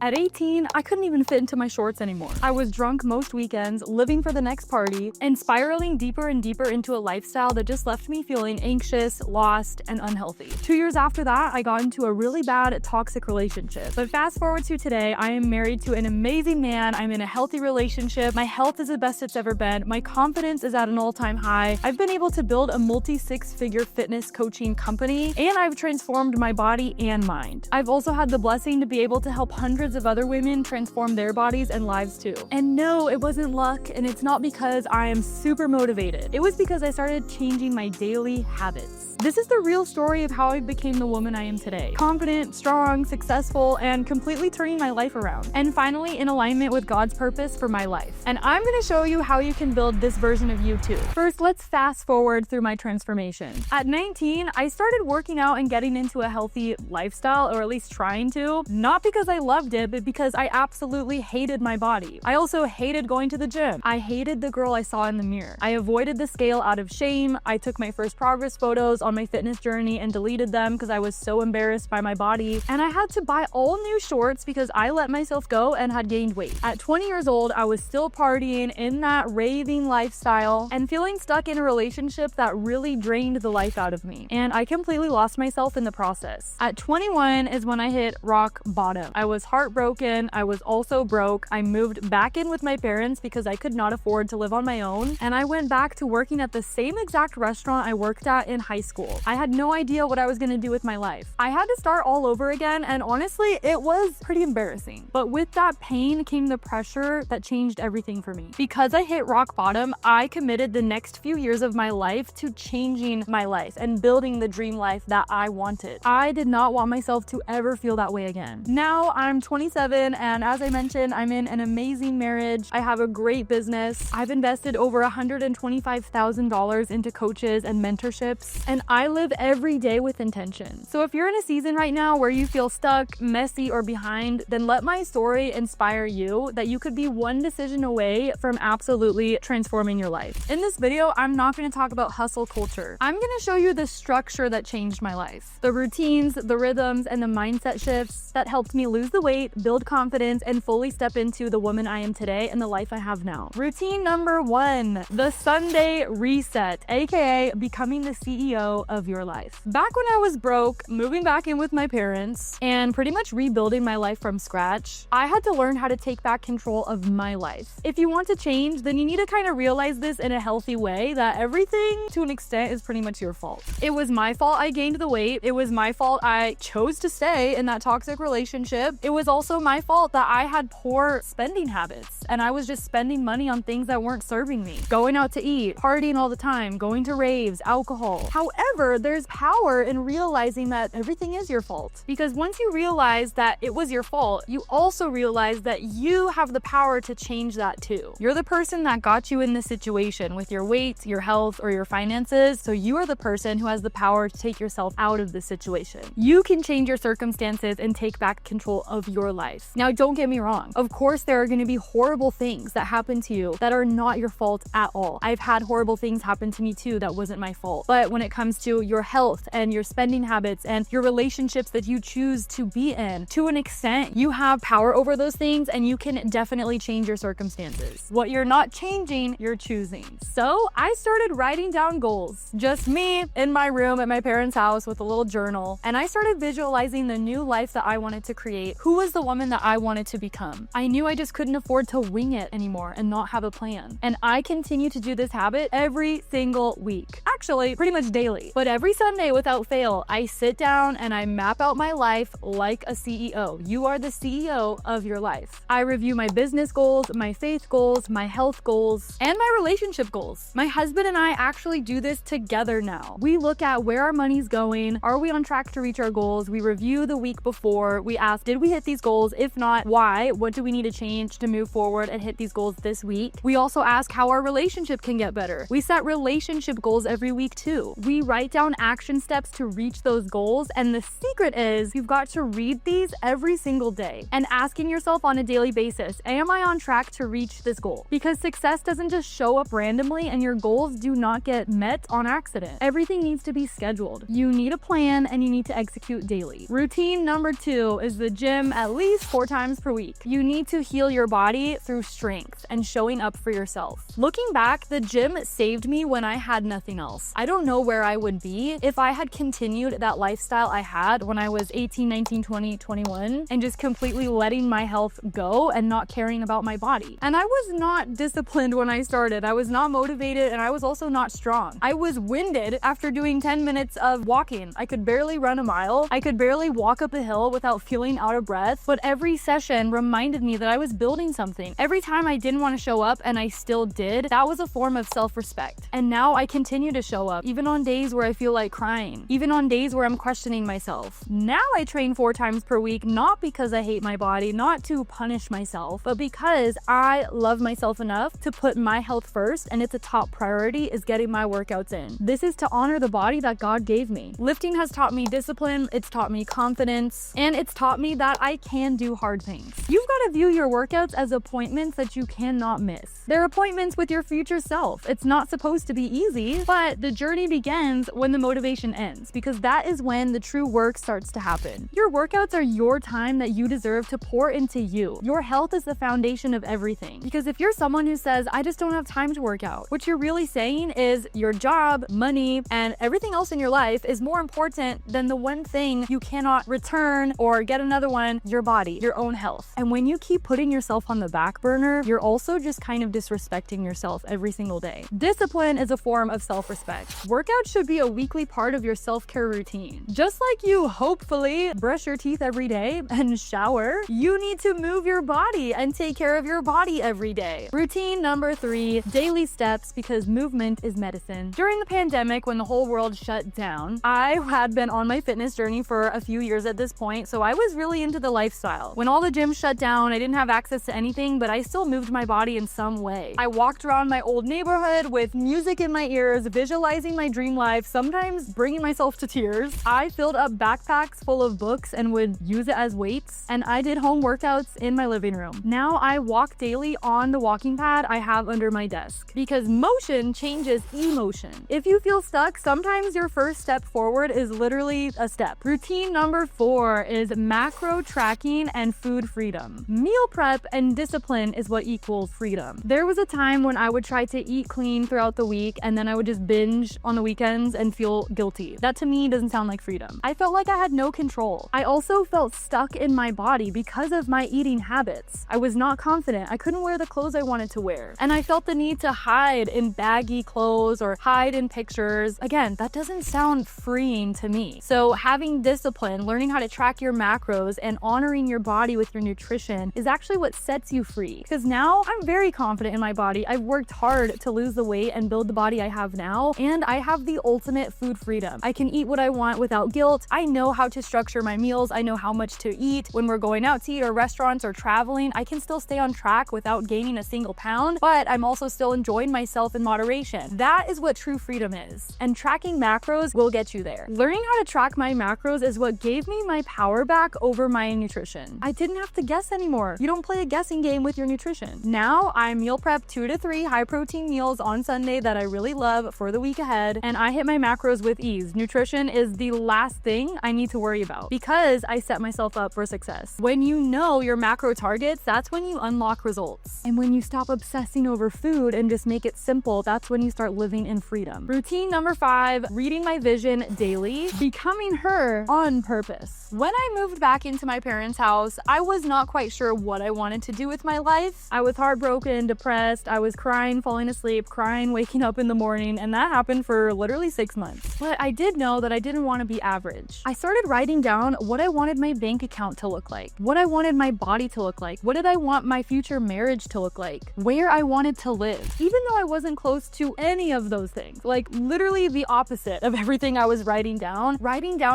At 18, I couldn't even fit into my shorts anymore. I was drunk most weekends, living for the next party, and spiraling deeper and deeper into a lifestyle that just left me feeling anxious, lost, and unhealthy. 2 years after that, I got into a really bad, toxic relationship. But fast forward to today, I am married to an amazing man. I'm in a healthy relationship. My health is the best it's ever been. My confidence is at an all-time high. I've been able to build a multi-six-figure fitness coaching company, and I've transformed my body and mind. I've also had the blessing to be able to help hundreds of other women transform their bodies and lives too. And no, it wasn't luck, and it's not because I am super motivated. It was because I started changing my daily habits. This is the real story of how I became the woman I am today. Confident, strong, successful, and completely turning my life around. And finally in alignment with God's purpose for my life. And I'm gonna show you how you can build this version of you too. First, let's fast forward through my transformation. At 19, I started working out and getting into a healthy lifestyle, or at least trying to. Not because I loved it, but because I absolutely hated my body. I also hated going to the gym. I hated the girl I saw in the mirror. I avoided the scale out of shame. I took my first progress photos on my fitness journey and deleted them because I was so embarrassed by my body. And I had to buy all new shorts because I let myself go and had gained weight. At 20 years old, I was still partying in that raving lifestyle and feeling stuck in a relationship that really drained the life out of me. And I completely lost myself in the process. At 21 is when I hit rock bottom. I was heartbroken. I was also broke. I moved back in with my parents because I could not afford to live on my own. And I went back to working at the same exact restaurant I worked at in high school. I had no idea what I was going to do with my life. I had to start all over again, and honestly, it was pretty embarrassing. But with that pain came the pressure that changed everything for me. Because I hit rock bottom, I committed the next few years of my life to changing my life and building the dream life that I wanted. I did not want myself to ever feel that way again. Now I'm 27, and as I mentioned, I'm in an amazing marriage. I have a great business. I've invested over $125,000 into coaches and mentorships, and I live every day with intention. So if you're in a season right now where you feel stuck, messy, or behind, then let my story inspire you that you could be one decision away from absolutely transforming your life. In this video, I'm not going to talk about hustle culture. I'm going to show you the structure that changed my life. The routines, the rhythms, and the mindset shifts that helped me lose the weight, build confidence, and fully step into the woman I am today and the life I have now. Routine number 1, the Sunday reset, aka becoming the CEO of your life. Back when I was broke, moving back in with my parents, and pretty much rebuilding my life from scratch, I had to learn how to take back control of my life. If you want to change, then you need to kind of realize this in a healthy way, that everything to an extent is pretty much your fault. It was my fault I gained the weight. It was my fault I chose to stay in that toxic relationship. It was also my fault that I had poor spending habits and I was just spending money on things that weren't serving me. Going out to eat, partying all the time, going to raves, alcohol. However, there's power in realizing that everything is your fault. Because once you realize that it was your fault, you also realize that you have the power to change that too. You're the person that got you in this situation with your weight, your health, or your finances, so you are the person who has the power to take yourself out of the situation. You can change your circumstances and take back control of your life. Now, don't get me wrong. Of course, there are going to be horrible things that happen to you that are not your fault at all. I've had horrible things happen to me too that wasn't my fault. But when it comes to your health and your spending habits and your relationships that you choose to be in, to an extent, you have power over those things and you can definitely change your circumstances. What you're not changing, you're choosing. So I started writing down goals. Just me in my room at my parents' house with a little journal. And I started visualizing the new life that I wanted to create. Who was the woman that I wanted to become? I knew I just couldn't afford to wing it anymore and not have a plan. And I continue to do this habit every single week. Actually, pretty much daily. But every Sunday without fail, I sit down and I map out my life like a CEO. You are the CEO of your life. I review my business goals, my faith goals, my health goals, and my relationship goals. My husband and I actually do this together now. We look at where our money's going. Are we on track to reach our goals? We review the week before. We ask, did we hit these goals? If not, why? What do we need to change to move forward forward and hit these goals this week. We also ask how our relationship can get better. We set relationship goals every week too. We write down action steps to reach those goals, and the secret is you've got to read these every single day and asking yourself on a daily basis, am I on track to reach this goal? Because success doesn't just show up randomly, and your goals do not get met on accident. Everything needs to be scheduled. You need a plan and you need to execute daily. Routine number 2 is the gym at least 4 times per week. You need to heal your body through strength and showing up for yourself. Looking back, the gym saved me when I had nothing else. I don't know where I would be if I had continued that lifestyle I had when I was 18, 19, 20, 21 and just completely letting my health go and not caring about my body. And I was not disciplined when I started. I was not motivated, and I was also not strong. I was winded after doing 10 minutes of walking. I could barely run a mile. I could barely walk up a hill without feeling out of breath. But every session reminded me that I was building something. Every time I didn't want to show up and I still did, that was a form of self-respect. And now I continue to show up, even on days where I feel like crying, even on days where I'm questioning myself. Now I train 4 times per week, not because I hate my body, not to punish myself, but because I love myself enough to put my health first, and it's a top priority is getting my workouts in. This is to honor the body that God gave me. Lifting has taught me discipline, it's taught me confidence, and it's taught me that I can do hard things. You've got to view your workouts as appointments that you cannot miss. They're appointments with your future self. It's not supposed to be easy, but the journey begins when the motivation ends, because that is when the true work starts to happen. Your workouts are your time that you deserve to pour into you. Your health is the foundation of everything. Because if you're someone who says, I just don't have time to work out, what you're really saying is your job, money, and everything else in your life is more important than the one thing you cannot return or get another one, your body, your own health. And when you keep putting yourself on the back burner, you're also just kind of disrespecting yourself every single day. Discipline is a form of self-respect. Workouts should be a weekly part of your self-care routine. Just like you hopefully brush your teeth every day and shower, you need to move your body and take care of your body every day. Routine number 3, daily steps, because movement is medicine. During the pandemic, when the whole world shut down, I had been on my fitness journey for a few years at this point, so I was really into the lifestyle. When all the gyms shut down, I didn't have access to anything, but I still moved my body in some way. I walked around my old neighborhood with music in my ears, visualizing my dream life, sometimes bringing myself to tears. I filled up backpacks full of books and would use it as weights, and I did home workouts in my living room. Now I walk daily on the walking pad I have under my desk, because motion changes emotion. If you feel stuck, sometimes your first step forward is literally a step. Routine number 4 is macro tracking and food freedom. Meal prep and discipline is what equals freedom. There was a time when I would try to eat clean throughout the week, and then I would just binge on the weekends and feel guilty. That to me doesn't sound like freedom. I felt like I had no control. I also felt stuck in my body because of my eating habits. I was not confident. I couldn't wear the clothes I wanted to wear. And I felt the need to hide in baggy clothes or hide in pictures. Again, that doesn't sound freeing to me. So having discipline, learning how to track your macros, and honoring your body with your nutrition is actually what sets you free. Because now I'm very confident in my body. I've worked hard to lose the weight and build the body I have now, and I have the ultimate food freedom. I can eat what I want without guilt. I know how to structure my meals. I know how much to eat. When we're going out to eat or restaurants or traveling, I can still stay on track without gaining a single pound, but I'm also still enjoying myself in moderation. That is what true freedom is. And tracking macros will get you there. Learning how to track my macros is what gave me my power back over my nutrition. I didn't have to guess anymore. You don't play a guessing game with your nutrition. Now I meal prep 2 to 3 high protein meals on Sunday that I really love for the week ahead, and I hit my macros with ease. Nutrition is the last thing I need to worry about because I set myself up for success. When you know your macro targets, that's when you unlock results. And when you stop obsessing over food and just make it simple, that's when you start living in freedom. Routine number 5, reading my vision daily, becoming her on purpose. When I moved back into my parents' house, I was not quite sure what I wanted to do with my life. I was heartbroken, depressed, I was crying, falling asleep, crying, waking up in the morning, and that happened for literally 6 months. But I did know that I didn't want to be average. I started writing down what I wanted my bank account to look like, what I wanted my body to look like, what did I want my future marriage to look like, where I wanted to live. Even though I wasn't close to any of those things, like literally the opposite of everything I was writing down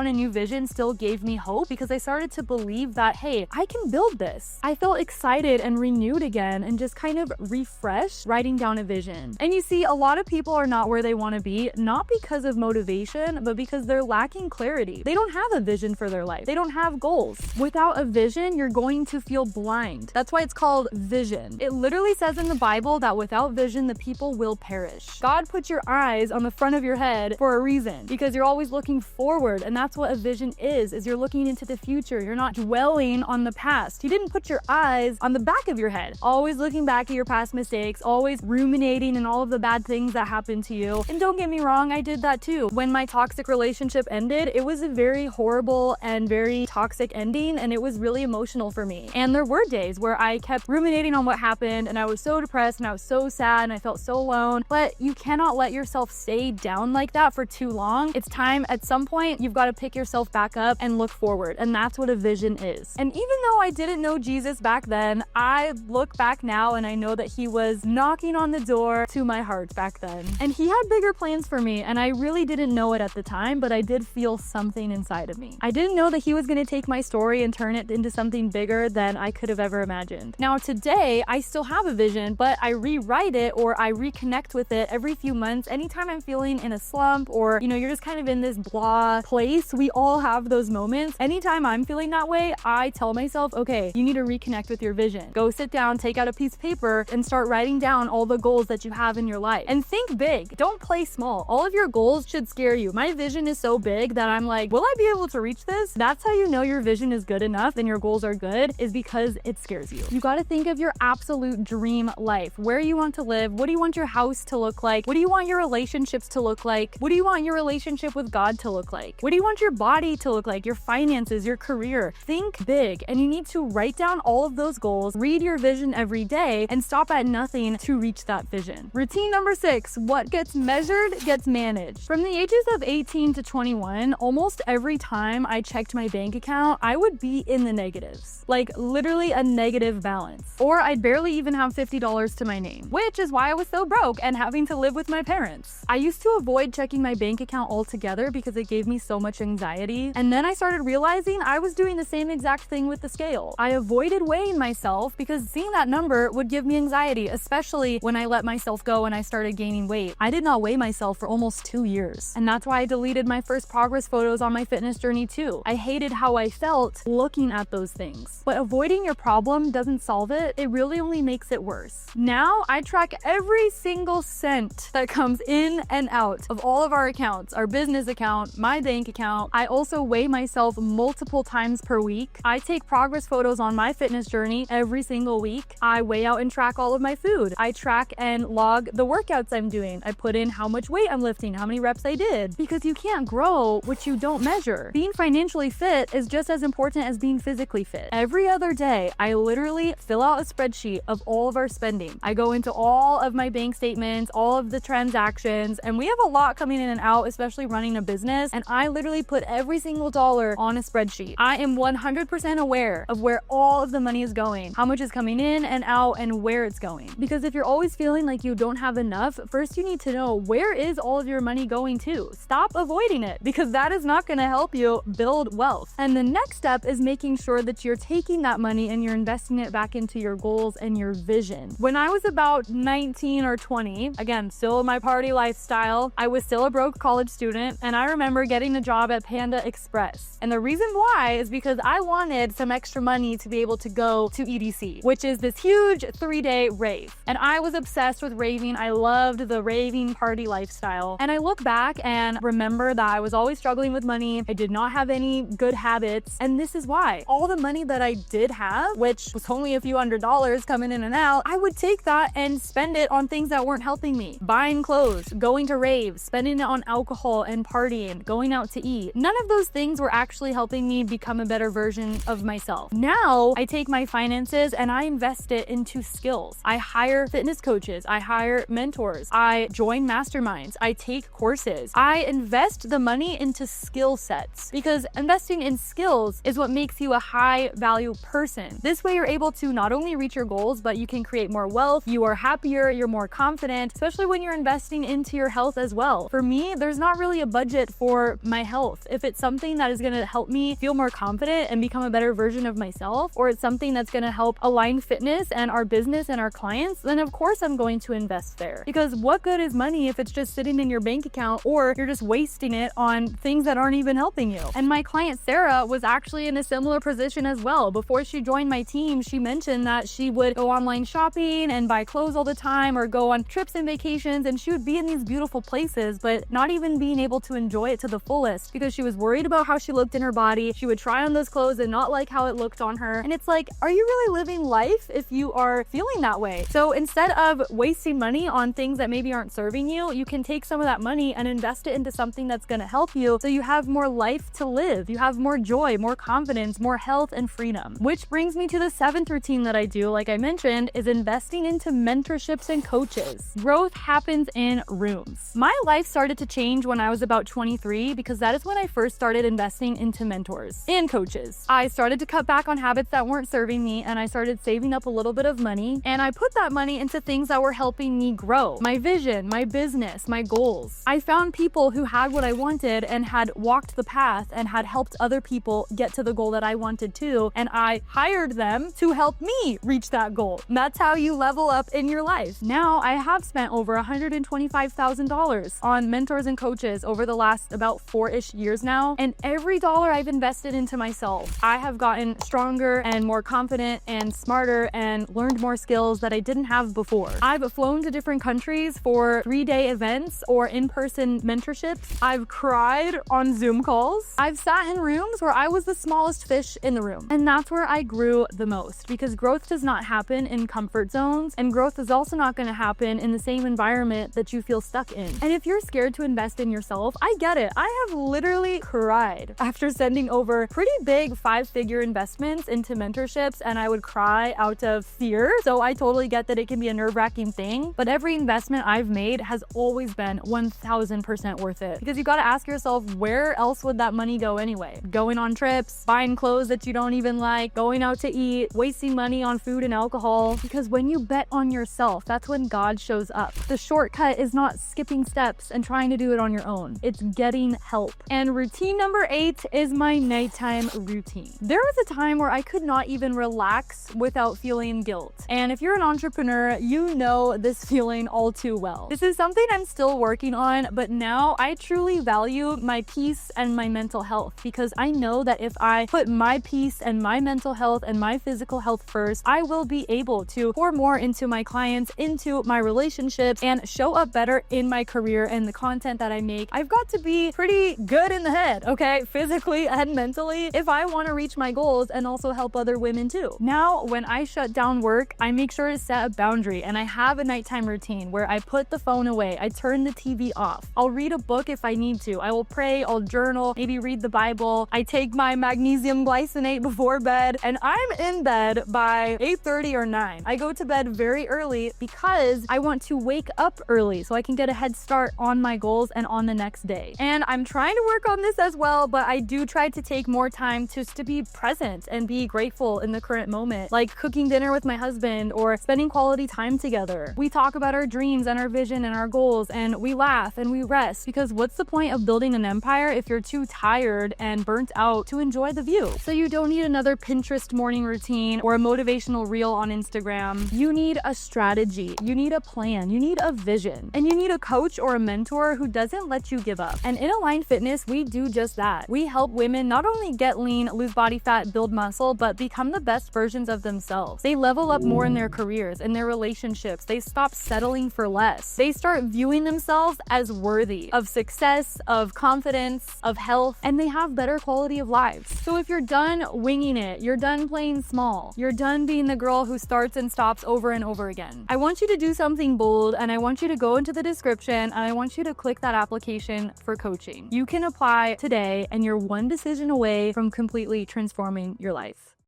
a new vision still gave me hope because I started to believe that, hey, I can build this. I felt excited and renewed renewed again and just kind of refreshed writing down a vision. And you see, a lot of people are not where they want to be, not because of motivation, but because they're lacking clarity. They don't have a vision for their life. They don't have goals. Without a vision, you're going to feel blind. That's why it's called vision. It literally says in the Bible that without vision, the people will perish. God put your eyes on the front of your head for a reason, because you're always looking forward. And that's what a vision is you're looking into the future. You're not dwelling on the past. He didn't put your eyes on the back of your head, always looking back at your past mistakes, always ruminating and all of the bad things that happened to you. And don't get me wrong, I did that too. When my toxic relationship ended, it was a very horrible and very toxic ending, and it was really emotional for me. And there were days where I kept ruminating on what happened, and I was so depressed and I was so sad and I felt so alone. But you cannot let yourself stay down like that for too long. It's time, at some point, you've got to pick yourself back up and look forward. And that's what a vision is. And even though I didn't know Jesus back then, I look back now and I know that he was knocking on the door to my heart back then. And he had bigger plans for me, and I really didn't know it at the time, but I did feel something inside of me. I didn't know that he was going to take my story and turn it into something bigger than I could have ever imagined. Now today, I still have a vision, but I rewrite it or I reconnect with it every few months. Anytime I'm feeling in a slump, or you're just kind of in this blah place, we all have those moments. Anytime I'm feeling that way, I tell myself, okay, you need to reconnect with your vision. Go sit down, take out a piece of paper, and start writing down all the goals that you have in your life. And think big. Don't play small. All of your goals should scare you. My vision is so big that I'm like, will I be able to reach this? That's how you know your vision is good enough and your goals are good, is because it scares you. You got to think of your absolute dream life. Where you want to live? What do you want your house to look like? What do you want your relationships to look like? What do you want your relationship with God to look like? What do you want your body to look like? Your finances, your career? Think big, and you need to write down all of those goals, read your vision every day, and stop at nothing to reach that vision. Routine number 6, what gets measured gets managed. From the ages of 18 to 21, almost every time I checked my bank account, I would be in the negatives. Like literally a negative balance. Or I'd barely even have $50 to my name, which is why I was so broke and having to live with my parents. I used to avoid checking my bank account altogether because it gave me so much anxiety. And then I started realizing I was doing the same exact thing with the scale. I avoided weighing myself because seeing that number would give me anxiety, especially when I let myself go and I started gaining weight. I did not weigh myself for almost 2 years. And that's why I deleted my first progress photos on my fitness journey too. I hated how I felt looking at those things. But avoiding your problem doesn't solve it. It really only makes it worse. Now I track every single cent that comes in and out of all of our accounts, our business account, my bank account. I also weigh myself multiple times per week. I take progress photos on my fitness journey every single week. I weigh out and track all of my food. I track and log the workouts I'm doing. I put in how much weight I'm lifting, how many reps I did, because you can't grow what you don't measure. Being financially fit is just as important as being physically fit. Every other day, I literally fill out a spreadsheet of all of our spending. I go into all of my bank statements, all of the transactions, and we have a lot coming in and out, especially running a business, and I literally put every single dollar on a spreadsheet. I am 100% aware of where all of the money is going, how much is coming in and out, and where it's going. Because if you're always feeling like you don't have enough, first you need to know, where is all of your money going to? Stop avoiding it, because that is not going to help you build wealth. And the next step is making sure that you're taking that money and you're investing it back into your goals and your vision. When I was about 19 or 20, again, still in my party lifestyle, I was still a broke college student, and I remember getting a job at Panda Express. And the reason why is because I wanted some extra money to be able to go to EDC, which is this huge 3-day rave. And I was obsessed with raving. I loved the raving party lifestyle. And I look back and remember that I was always struggling with money. I did not have any good habits. And this is why. All the money that I did have, which was only a few $100s coming in and out, I would take that and spend it on things that weren't helping me. Buying clothes, going to raves, spending it on alcohol and partying, going out to eat. None of those things were actually helping me become a better version of myself. Now I take my finances and I invest it into skills. I hire fitness coaches. I hire mentors. I join masterminds. I take courses. I invest the money into skill sets, because investing in skills is what makes you a high value person. This way you're able to not only reach your goals, but you can create more wealth. You are happier. You're more confident, especially when you're investing into your health as well. For me, there's not really a budget for my health. If it's something that is going to help me feel more confident and become a better version of myself, or it's something that's going to help a aligned fitness and our business and our clients, then of course I'm going to invest there. Because what good is money if it's just sitting in your bank account or you're just wasting it on things that aren't even helping you? And my client Sarah was actually in a similar position as well. Before she joined my team, she mentioned that she would go online shopping and buy clothes all the time or go on trips and vacations, and she would be in these beautiful places but not even being able to enjoy it to the fullest because she was worried about how she looked in her body. She would try on those clothes and not like how it looked on her. And it's like, are you really living life if you are feeling that way? So instead of wasting money on things that maybe aren't serving you, you can take some of that money and invest it into something that's going to help you so you have more life to live. You have more joy, more confidence, more health and freedom. Which brings me to the 7th routine that I do, like I mentioned, is investing into mentorships and coaches. Growth happens in rooms. My life started to change when I was about 23 because that is when I first started investing into mentors and coaches. I started to cut back on habits that weren't serving me, and I started saving up a little bit of money, and I put that money into things that were helping me grow my vision, my business, my goals. I found people who had what I wanted and had walked the path and had helped other people get to the goal that I wanted too, and I hired them to help me reach that goal. And that's how you level up in your life. Now I have spent over $125,000 on mentors and coaches over the last about 4-ish years now, and every dollar I've invested into myself, I have gotten stronger and more confident and smarter and learned more skills that I didn't have before. I've flown to different countries for 3-day events or in-person mentorships. I've cried on Zoom calls. I've sat in rooms where I was the smallest fish in the room. And that's where I grew the most, because growth does not happen in comfort zones, and growth is also not going to happen in the same environment that you feel stuck in. And if you're scared to invest in yourself, I get it. I have literally cried after sending over pretty big 5-figure investments into mentorships, and I would cry out of fear. So I totally get that it can be a nerve-wracking thing, but every investment I've made has always been 1000% worth it, because you got to ask yourself, where else would that money go anyway? Going on trips, buying clothes that you don't even like, going out to eat, wasting money on food and alcohol. Because when you bet on yourself, that's when God shows up. The shortcut is not skipping steps and trying to do it on your own. It's getting help. And routine number 8 is my nighttime routine. There was a time where I could not even relax without feeling guilt. And if you're an entrepreneur, you know this feeling all too well. This is something I'm still working on, but now I truly value my peace and my mental health, because I know that if I put my peace and my mental health and my physical health first, I will be able to pour more into my clients, into my relationships, and show up better in my career and the content that I make. I've got to be pretty good in the head, okay? Physically and mentally, if I want to reach my goals and also help other women too. Now, when I shut down work, I make sure to set a boundary, and I have a nighttime routine where I put the phone away. I turn the TV off. I'll read a book if I need to. I will pray, I'll journal, maybe read the Bible. I take my magnesium glycinate before bed, and I'm in bed by 8:30 or 9. I go to bed very early because I want to wake up early so I can get a head start on my goals and on the next day. And I'm trying to work on this as well, but I do try to take more time just to be present and be grateful in the current moment, like cooking dinner with my husband or spending quality time together. We talk about our dreams and our vision and our goals, and we laugh and we rest, because what's the point of building an empire if you're too tired and burnt out to enjoy the view? So you don't need another Pinterest morning routine or a motivational reel on Instagram. You need a strategy, you need a plan, you need a vision, and you need a coach or a mentor who doesn't let you give up. And in Aligned Fitness, we do just that. We help women not only get lean, lose body fat, build muscle, but become the best versions of themselves. They level up more in their careers, in their relationships. They stop settling for less. They start viewing themselves as worthy of success, of confidence, of health, and they have better quality of lives. So if you're done winging it, you're done playing small, you're done being the girl who starts and stops over and over again, I want you to do something bold, and I want you to go into the description and I want you to click that application for coaching. You can apply today, and you're one decision away from completely transforming your life.